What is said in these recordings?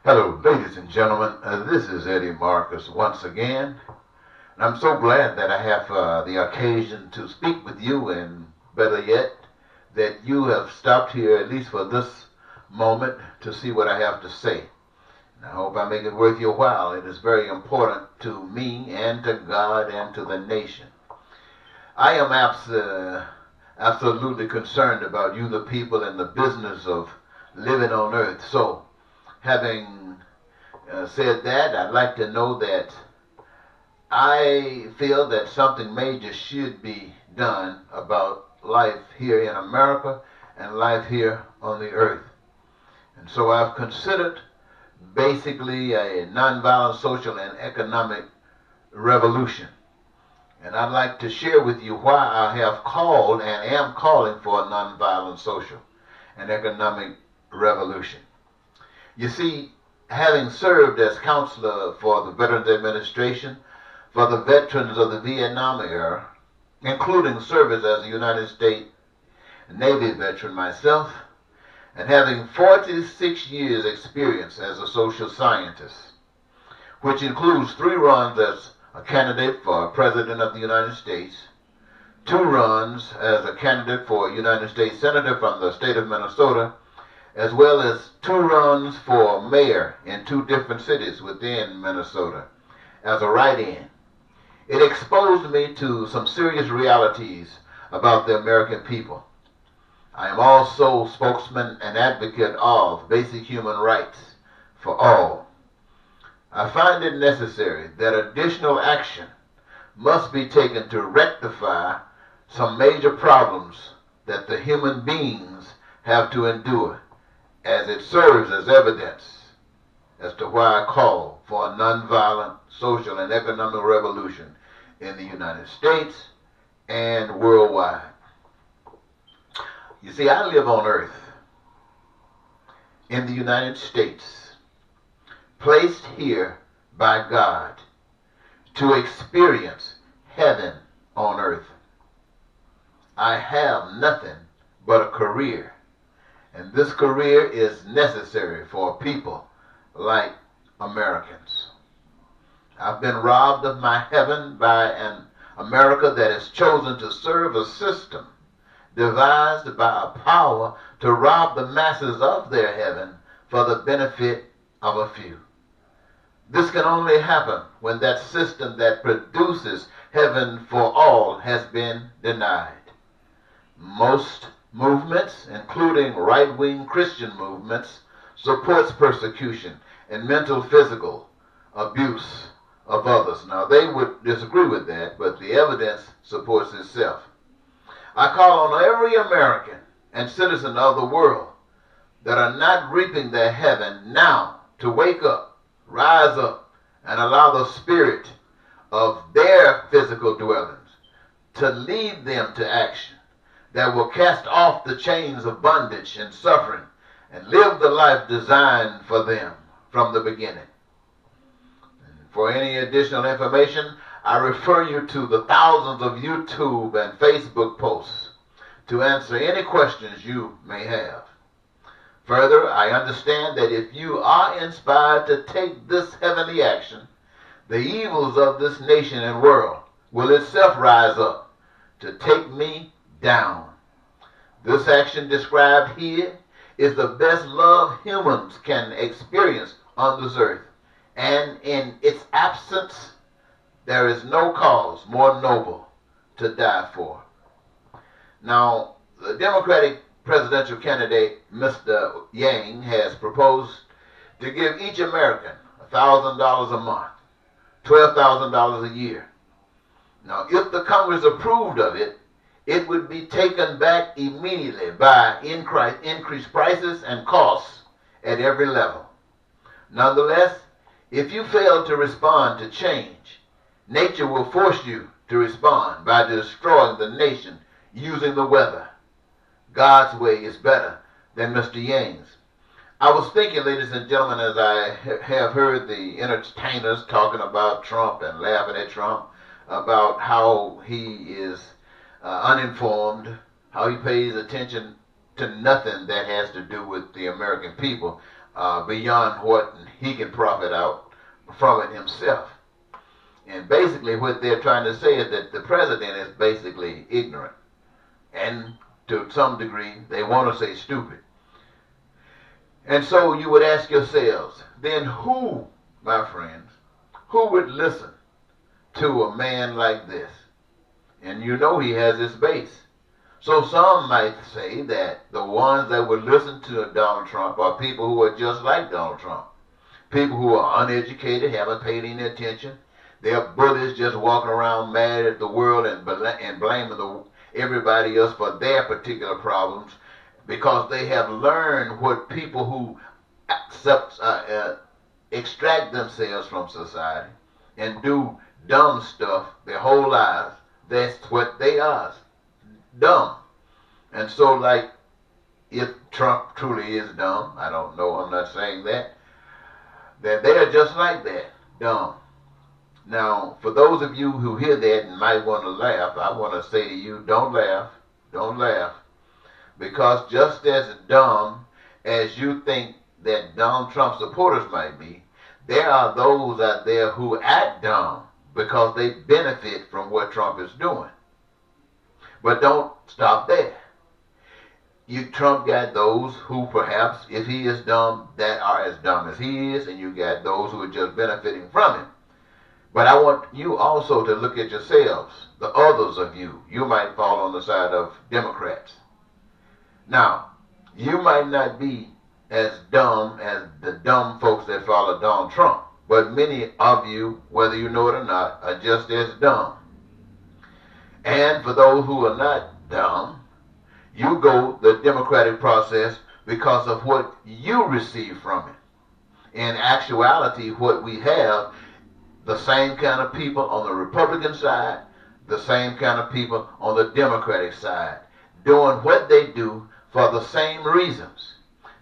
Hello, ladies and gentlemen. This is Eddie Marcus once again. And I'm so glad that I have the occasion to speak with you, and better yet, that you have stopped here at least for this moment to see what I have to say. And I hope I make it worth your while. It is very important to me and to God and to the nation. I am absolutely concerned about you, the people, and the business of living on earth. So, having said that, I'd like to know that I feel that something major should be done about life here in America and life here on the earth. And so I've considered basically a nonviolent social and economic revolution. And I'd like to share with you why I have called and am calling for a nonviolent social and economic revolution. You see, having served as counselor for the Veterans Administration for the veterans of the Vietnam era, including service as a United States Navy veteran myself, and having 46 years experience as a social scientist, which includes 3 runs as a candidate for President of the United States, 2 runs as a candidate for United States Senator from the state of Minnesota, as well as 2 runs for mayor in 2 different cities within Minnesota as a write-in. It exposed me to some serious realities about the American people. I am also spokesman and advocate of basic human rights for all. I find it necessary that additional action must be taken to rectify some major problems that the human beings have to endure, as it serves as evidence as to why I call for a nonviolent social and economic revolution in the United States and worldwide. You see, I live on earth in the United States, placed here by God to experience heaven on earth. I have nothing but a career, and this career is necessary for people like Americans. I've been robbed of my heaven by an America that has chosen to serve a system devised by a power to rob the masses of their heaven for the benefit of a few. This can only happen when that system that produces heaven for all has been denied. Most movements, including right-wing Christian movements, supports persecution and mental physical abuse of others. Now, they would disagree with that, but the evidence supports itself. I call on every American and citizen of the world that are not reaping their heaven now to wake up, rise up, and allow the spirit of their physical dwellings to lead them to action that will cast off the chains of bondage and suffering and live the life designed for them from the beginning. For any additional information, I refer you to the thousands of YouTube and Facebook posts to answer any questions you may have. Further, I understand that if you are inspired to take this heavenly action, the evils of this nation and world will itself rise up to take me down. This action described here is the best love humans can experience on this earth. And in its absence, there is no cause more noble to die for. Now, the Democratic presidential candidate, Mr. Yang, has proposed to give each American $1,000 a month, $12,000 a year. Now, if the Congress approved of it, it would be taken back immediately by increased prices and costs at every level. Nonetheless, if you fail to respond to change, nature will force you to respond by destroying the nation using the weather. God's way is better than Mr. Yang's. I was thinking, ladies and gentlemen, as I have heard the entertainers talking about Trump and laughing at Trump, about how he is uninformed, how he pays attention to nothing that has to do with the American people. beyond what he can profit out from it himself. And basically what they're trying to say is that the president is basically ignorant. And to some degree, they want to say stupid. And so you would ask yourselves, then who, my friends, who would listen to a man like this? And you know he has his base. So some might say that the ones that would listen to Donald Trump are people who are just like Donald Trump. People who are uneducated, haven't paid any attention. They're bullies just walking around mad at the world and blaming everybody else for their particular problems because they have learned what people who extract themselves from society and do dumb stuff their whole lives. That's what they are, dumb. And so, like, if Trump truly is dumb, I don't know, I'm not saying that they are just like that, dumb. Now, for those of you who hear that and might want to laugh, I want to say to you, don't laugh. Don't laugh. Because just as dumb as you think that Donald Trump supporters might be, there are those out there who act dumb because they benefit from what Trump is doing. But don't stop there. Trump got those who perhaps, if he is dumb, that are as dumb as he is, and you got those who are just benefiting from him. But I want you also to look at yourselves, the others of you. You might fall on the side of Democrats. Now, you might not be as dumb as the dumb folks that follow Donald Trump, but many of you, whether you know it or not, are just as dumb. And for those who are not dumb, you go the democratic process because of what you receive from it. In actuality, what we have, the same kind of people on the Republican side, the same kind of people on the Democratic side, doing what they do for the same reasons.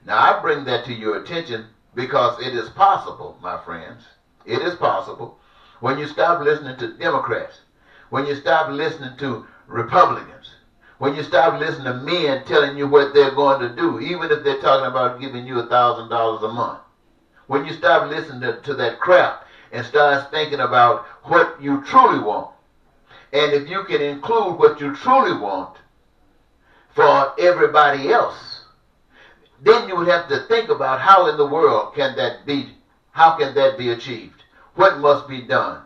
Now, I bring that to your attention because it is possible, my friends, it is possible, when you stop listening to Democrats, when you stop listening to Republicans, when you stop listening to men telling you what they're going to do, even if they're talking about giving you $1,000 a month, when you stop listening to that crap and start thinking about what you truly want, and if you can include what you truly want for everybody else, then you would have to think about how in the world can that be achieved? What must be done?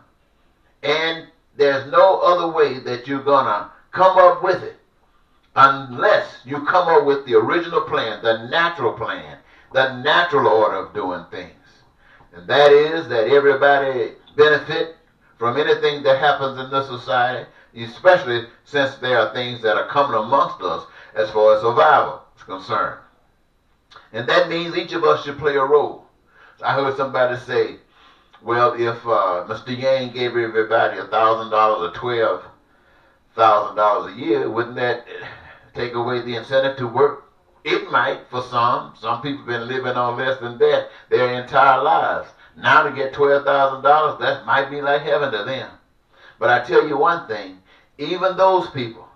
And there's no other way that you're going to come up with it unless you come up with the original plan, the natural order of doing things. And that is that everybody benefit from anything that happens in this society, especially since there are things that are coming amongst us as far as survival is concerned. And that means each of us should play a role. I heard somebody say, well, if Mr. Yang gave everybody $1,000 or $12,000 a year, wouldn't that take away the incentive to work? It might for some. Some people have been living on less than that their entire lives. Now to get $12,000, that might be like heaven to them. But I tell you one thing, even those people,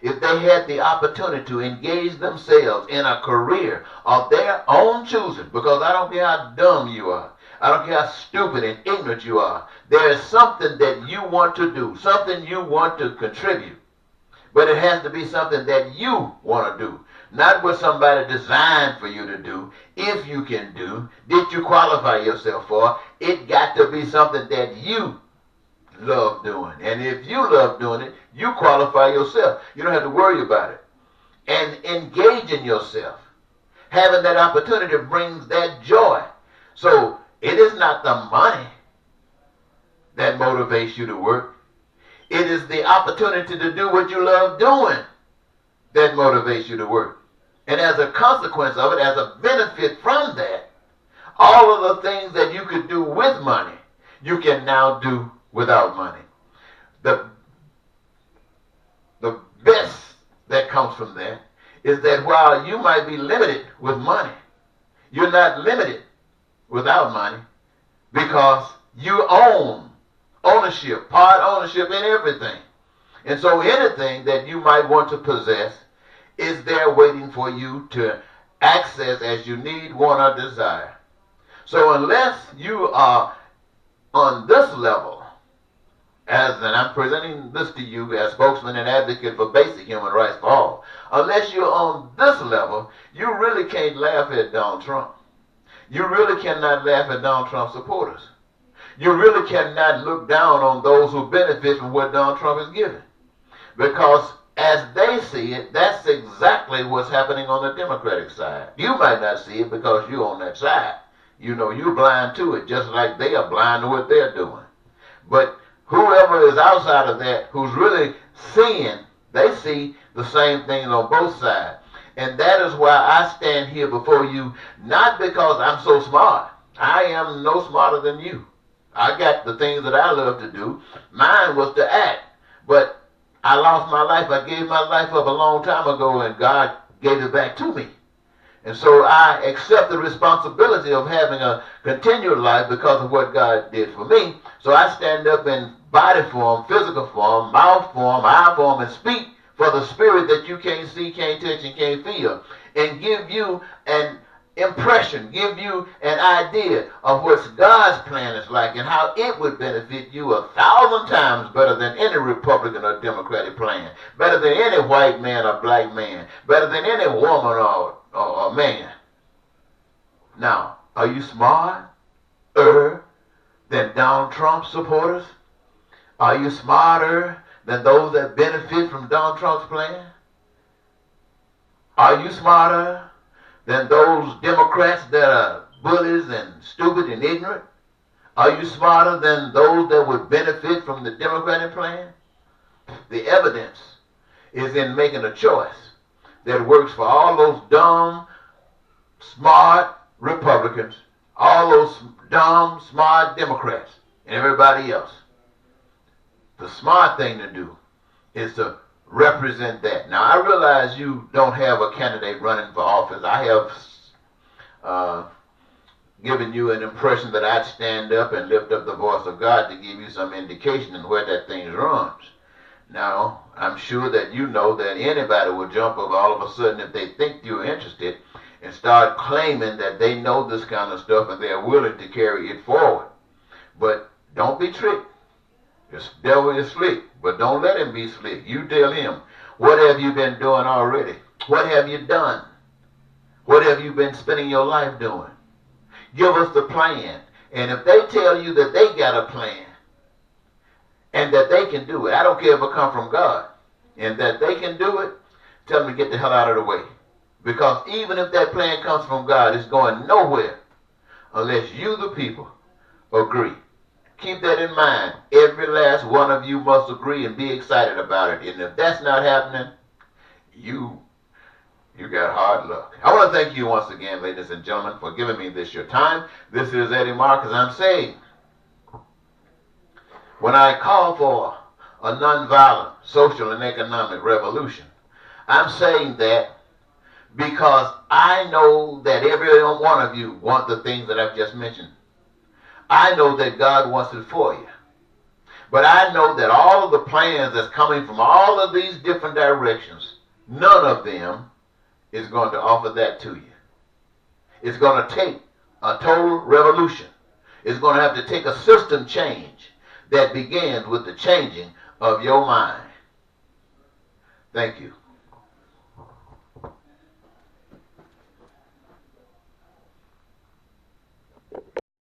if they had the opportunity to engage themselves in a career of their own choosing, because I don't care how dumb you are, I don't care how stupid and ignorant you are, there is something that you want to do, something you want to contribute. But it has to be something that you want to do, not what somebody designed for you to do. If you can do, did you qualify yourself for? It got to be something that you love doing. And if you love doing it, you qualify yourself. You don't have to worry about it. And engaging yourself, having that opportunity brings that joy. So it is not the money that motivates you to work. It is the opportunity to do what you love doing that motivates you to work. And as a consequence of it, as a benefit from that, all of the things that you could do with money, you can now do without money. The best that comes from that is that while you might be limited with money, you're not limited without money because you own part ownership in everything. And so anything that you might want to possess is there waiting for you to access as you need, want, or desire. So unless you are on this level, and I'm presenting this to you as spokesman and advocate for basic human rights for all, unless you're on this level, you really can't laugh at Donald Trump. You really cannot laugh at Donald Trump supporters. You really cannot look down on those who benefit from what Donald Trump is giving. Because as they see it, that's exactly what's happening on the Democratic side. You might not see it because you're on that side. You know, you're blind to it, just like they are blind to what they're doing. But whoever is outside of that, who's really seeing, they see the same things on both sides. And that is why I stand here before you, not because I'm so smart. I am no smarter than you. I got the things that I love to do. Mine was to act. But I lost my life. I gave my life up a long time ago, and God gave it back to me. And so I accept the responsibility of having a continual life because of what God did for me. So I stand up in body form, physical form, mouth form, eye form, and speak for the spirit that you can't see, can't touch, and can't feel, and give you an impression, give you an idea of what God's plan is like and how it would benefit you 1,000 times better than any Republican or Democratic plan, better than any white man or black man, better than any woman or man. Now, are you smarter than Donald Trump supporters? Are you smarter than those that benefit from Donald Trump's plan? Are you smarter than those Democrats that are bullies and stupid and ignorant? Are you smarter than those that would benefit from the Democratic plan? The evidence is in making a choice that works for all those dumb, smart Republicans, all those dumb, smart Democrats, and everybody else. The smart thing to do is to represent that. Now, I realize you don't have a candidate running for office. I have given you an impression that I'd stand up and lift up the voice of God to give you some indication in where that thing runs. Now, I'm sure that you know that anybody will jump up all of a sudden if they think you're interested and start claiming that they know this kind of stuff and they're willing to carry it forward. But don't be tricked. The devil is slick, but don't let him be slick. You tell him, what have you been doing already? What have you done? What have you been spending your life doing? Give us the plan. And if they tell you that they got a plan and that they can do it, I don't care if it comes from God, and that they can do it, tell them to get the hell out of the way. Because even if that plan comes from God, it's going nowhere unless you, the people, agree. Keep that in mind. Every last one of you must agree and be excited about it. And if that's not happening, you got hard luck. I want to thank you once again, ladies and gentlemen, for giving me this your time. This is Eddie Marcus. I'm saying, when I call for a nonviolent social and economic revolution, I'm saying that because I know that every one of you want the things that I've just mentioned. I know that God wants it for you. But I know that all of the plans that's coming from all of these different directions, none of them is going to offer that to you. It's going to take a total revolution. It's going to have to take a system change that begins with the changing of your mind. Thank you.